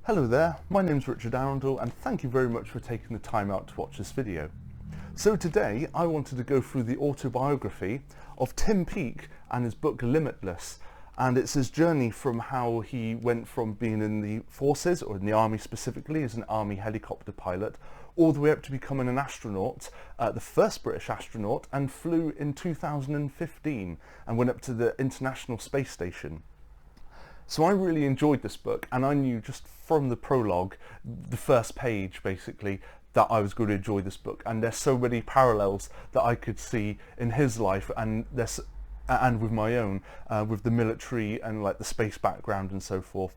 Hello there, my name's Richard Arundal and thank you very much for taking the time out to watch this video. So today I wanted to go through the autobiography of Tim Peake and his book Limitless, and it's his journey from how he went from being in the forces, or in the army specifically as an army helicopter pilot, all the way up to becoming an astronaut, the first British astronaut, and flew in 2015 and went up to the International Space Station. So I really enjoyed this book, and I knew just from the prologue, the first page basically, that I was going to enjoy this book. And there's so many parallels that I could see in his life and with my own, with the military and like the space background and so forth.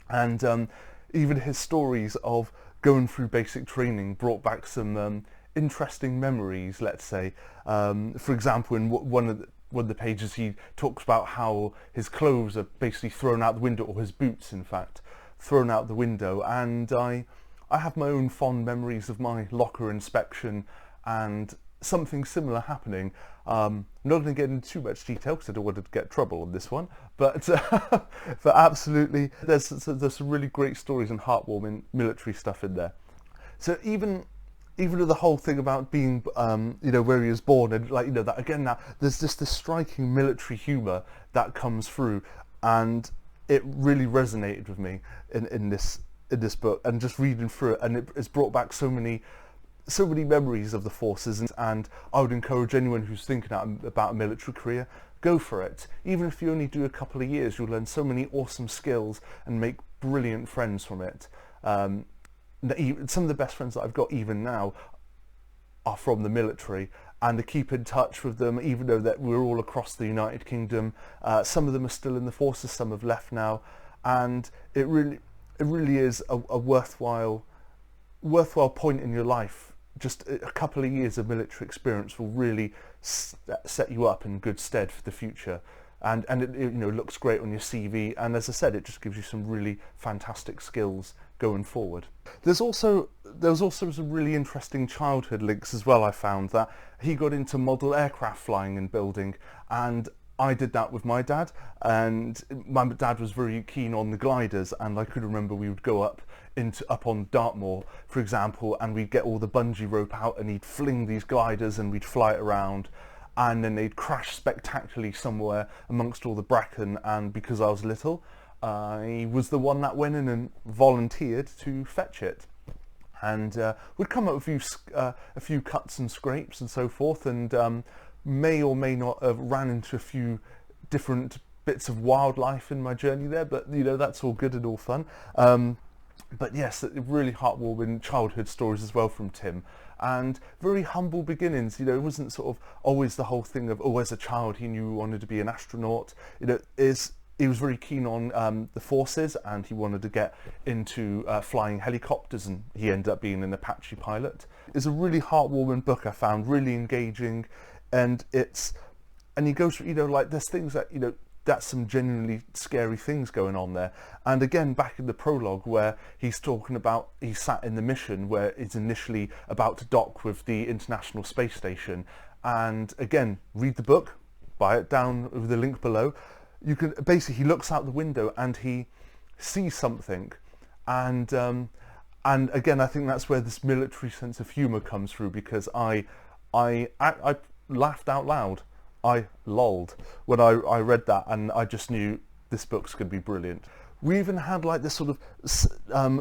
And even his stories of going through basic training brought back some interesting memories, let's say. For example, in one of the pages he talks about how his clothes are basically thrown out the window, or his boots in fact, thrown out the window, and I have my own fond memories of my locker inspection and something similar happening. I'm not going to get into too much detail because I don't want to get trouble on this one, but but absolutely there's some really great stories and heartwarming military stuff in there. So even with the whole thing about being, where he was born, and that again, now there's just this striking military humour that comes through, and it really resonated with me in this book, and just reading through it, and it's brought back so many memories of the forces, and I would encourage anyone who's thinking about a military career, go for it. Even if you only do a couple of years, you'll learn so many awesome skills and make brilliant friends from it. Some of the best friends that I've got even now are from the military, and to keep in touch with them, even though that we're all across the United Kingdom. Some of them are still in the forces, some have left now, and it really is a worthwhile point in your life. Just a couple of years of military experience will really set you up in good stead for the future. And it looks great on your CV, and as I said, it just gives you some really fantastic skills going forward. There was also some really interesting childhood links as well. I found that he got into model aircraft flying and building, and I did that with my dad, and my dad was very keen on the gliders, and I could remember we would go up on Dartmoor, for example, and we'd get all the bungee rope out and he'd fling these gliders and we'd fly it around, and then they'd crash spectacularly somewhere amongst all the bracken, and because I was little, I was the one that went in and volunteered to fetch it. And we'd come up with a few cuts and scrapes and so forth, and may or may not have ran into a few different bits of wildlife in my journey there, but that's all good and all fun. But yes, really heartwarming childhood stories as well from Tim, and very humble beginnings. It wasn't sort of always the whole thing of, as a child he knew he wanted to be an astronaut. He was very keen on the forces, and he wanted to get into flying helicopters, and he ended up being an Apache pilot. It's a really heartwarming book, I found, really engaging, and he goes through, there's things that, that's some genuinely scary things going on there. And again, back in the prologue where he's talking about he sat in the mission where it's initially about to dock with the International Space Station, and again, read the book, buy it down with the link below. You can basically, he looks out the window and he sees something, and again, I think that's where this military sense of humour comes through, because I laughed out loud. I lolled when I read that, and I just knew this book's going to be brilliant. We even had like this sort of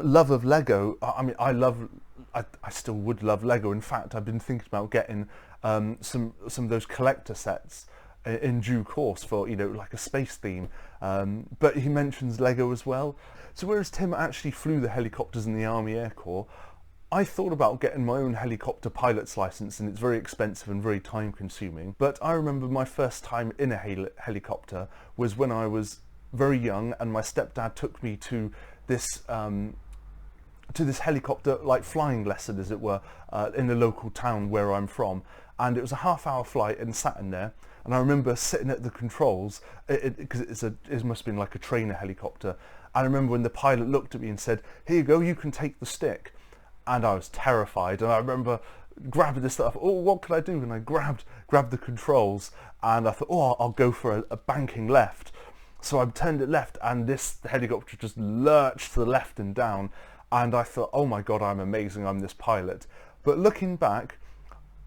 love of Lego. I mean, I still would love Lego. In fact, I've been thinking about getting some of those collector sets in due course for like a space theme. But he mentions Lego as well. So whereas Tim actually flew the helicopters in the Army Air Corps, I thought about getting my own helicopter pilot's license, and it's very expensive and very time consuming. But I remember my first time in a helicopter was when I was very young, and my stepdad took me to this helicopter like flying lesson, as it were, in the local town where I'm from. And it was a half-hour flight, and sat in there. And I remember sitting at the controls, because it must have been like a trainer helicopter. I remember when the pilot looked at me and said, "Here you go, you can take the stick." And I was terrified, and I remember grabbing this stuff. What can I do? And I grabbed the controls, and I thought, I'll go for a banking left. So I turned it left, and this helicopter just lurched to the left and down, and I thought, oh my god, I'm amazing, I'm this pilot. But looking back,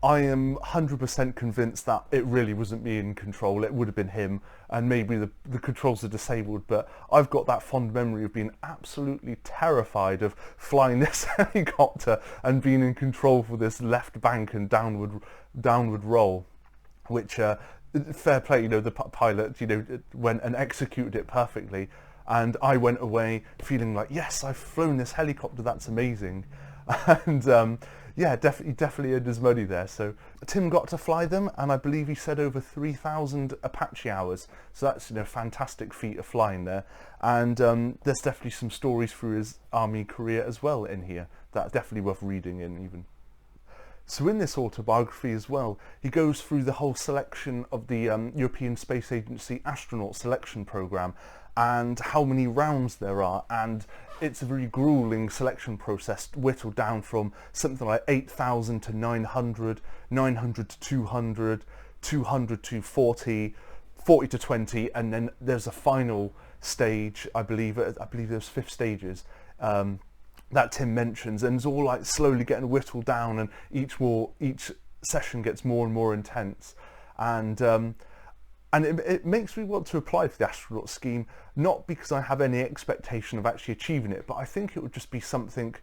I am 100% convinced that it really wasn't me in control. It would have been him, and maybe the controls are disabled, but I've got that fond memory of being absolutely terrified of flying this helicopter and being in control for this left bank and downward roll, which fair play, you know, the pilot, you know, went and executed it perfectly, and I went away feeling like, yes, I've flown this helicopter, that's amazing. And yeah, definitely earned his money there. So Tim got to fly them, and I believe he said over 3,000 Apache hours. So that's, you know, fantastic feat of flying there. And there's definitely some stories through his army career as well in here. That's definitely worth reading in even. So in this autobiography as well, he goes through the whole selection of the European Space Agency astronaut selection program and how many rounds there are, and it's a very grueling selection process, whittled down from something like 8,000 to 900, 900 to 200, 200 to 40, 40 to 20, and then there's a final stage, I believe there's 5 stages, that Tim mentions, and it's all like slowly getting whittled down, and each session gets more and more intense, and it makes me want to apply for the astronaut scheme, not because I have any expectation of actually achieving it, but I think it would just be something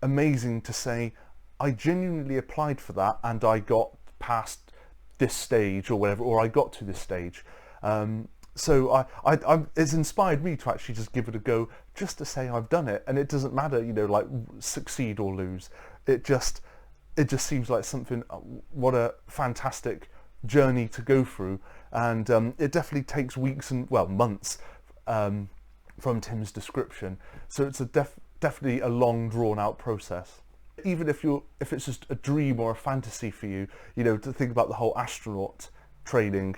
amazing to say, I genuinely applied for that and I got past this stage or whatever, or I got to this stage. So it's inspired me to actually just give it a go, just to say I've done it, and it doesn't matter, you know, like succeed or lose. It just seems like something, what a fantastic journey to go through, and it definitely takes weeks and, well, months from Tim's description. So it's definitely a long, drawn-out process. Even if it's just a dream or a fantasy for you, you know, to think about the whole astronaut training.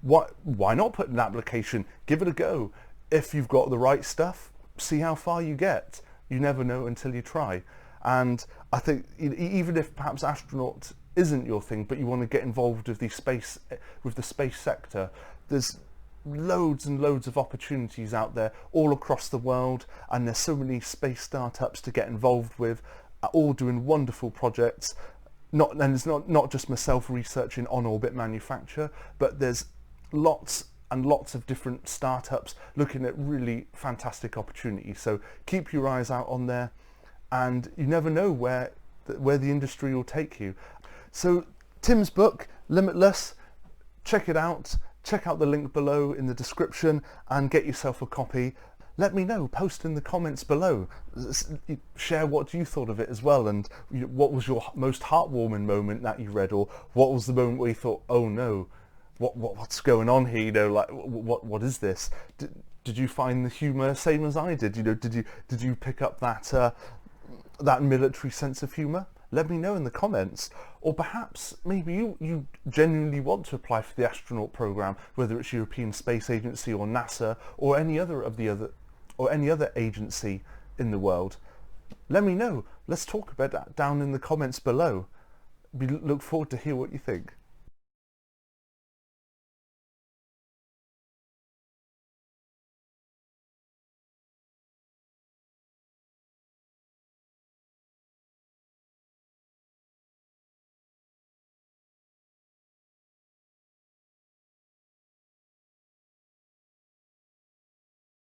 Why not put an application? Give it a go. If you've got the right stuff, see how far you get. You never know until you try. And I think even if perhaps astronaut isn't your thing, but you want to get involved with the space sector, there's loads and loads of opportunities out there all across the world, and there's so many space startups to get involved with, all doing wonderful projects. And it's not just myself researching on-orbit manufacture, but there's lots and lots of different startups looking at really fantastic opportunities. So keep your eyes out on there, and you never know where the industry will take you. So Tim's book, Limitless, check it out. Check out the link below in the description and get yourself a copy. Let me know, post in the comments below. Share what you thought of it as well, and what was your most heartwarming moment that you read, or what was the moment where you thought, oh no, what's going on here? You know, like what is this? Did you find the humour same as I did? You know, did you pick up that military sense of humour? Let me know in the comments. Or perhaps maybe you genuinely want to apply for the astronaut program, whether it's European Space Agency or NASA or any other agency in the world. Let me know. Let's talk about that down in the comments below. We look forward to hear what you think.